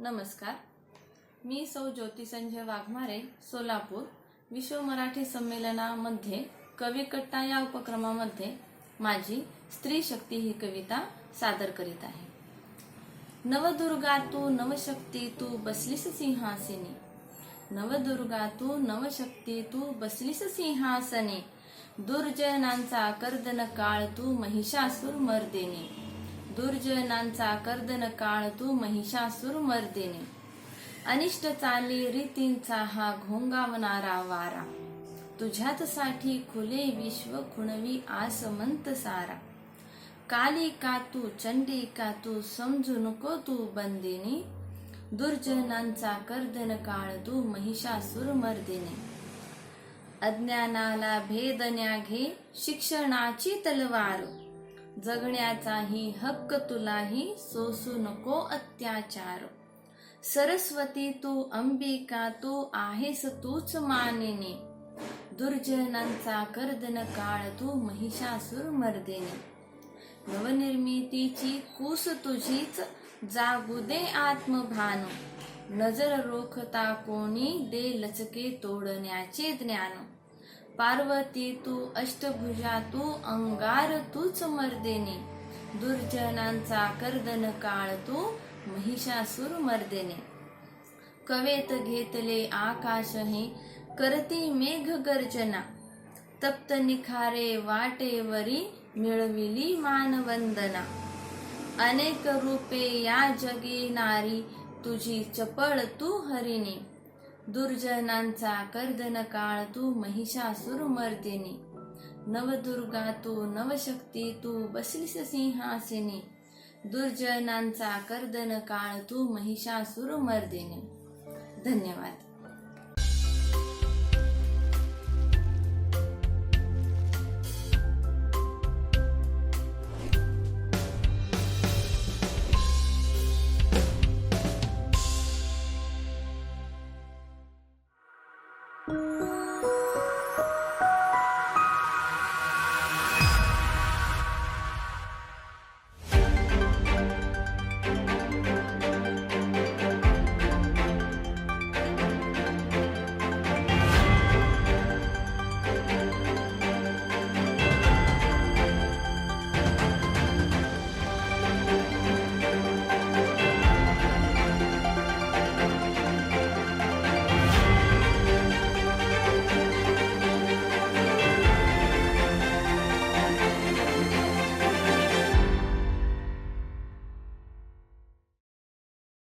नमस्कार, मी सौ ज्योती संजय वाघमारे, सोलापूर विश्व मराठी संमेलनामध्ये कविकट्टा या उपक्रमामध्ये माझी स्त्री शक्ती ही कविता सादर करीत आहे। नवदुर्गा तू नवशक्ती तू बसलीस सिंहासनी, नवदुर्गा तू नवशक्ती तू बसलीस सिंहासनी, दुर्जनांचा कर्दन काळ तू महिषासुर मर्दिनी, दुर्जनांचा कर्दन काळ तू महिषासुर मर्दिनी, अनिष्ट चाली रीतींचा हा घोंगावणारा वारा, तुझ्यात साठी खुले विश्व खुणवी आसमंत सारा, कालिका तू चंडिका तू समजू नको तू बंदिनी, दुर्जनांचा कर्दन काळ तू महिषासुर मर्दिनी, अज्ञानाला भेदण्या घे शिक्षणाची तलवार, जगण्याचाही हक्क तुलाही सोसू नको अत्याचार, सरस्वती तू अंबिका तू आहेस तूच मानिनी, दुर्जनांचा कर्दन काळ तू महिषासुर मर्दिनी, नवनिर्मितीची कूस तुझीच जागू दे आत्मभान, नजर रोखता कोणी दे लचके तोडण्याचे ज्ञान, पार्वती तू अष्टभुजा तू अंगार तूच मर्दिनी, दुर्जनांचा कर्दन काळ तू महिषासुर मर्दिनी, कवेत घेतले आकाश हे करती मेघ गर्जना, तप्त निखारे वाटेवरी मिळविली मानवंदना, अनेक रूपे या जगी नारी तुझी चपळ तू हरिणी, दुर्जनांचा कर्दन काळ तू महिषासुर मर्दिनी, नवदुर्गा तू नवशक्ती तू बसलीस सिंहासनी, दुर्जनांचा कर्दन काळ तू महिषासुर मर्दिनी। धन्यवाद।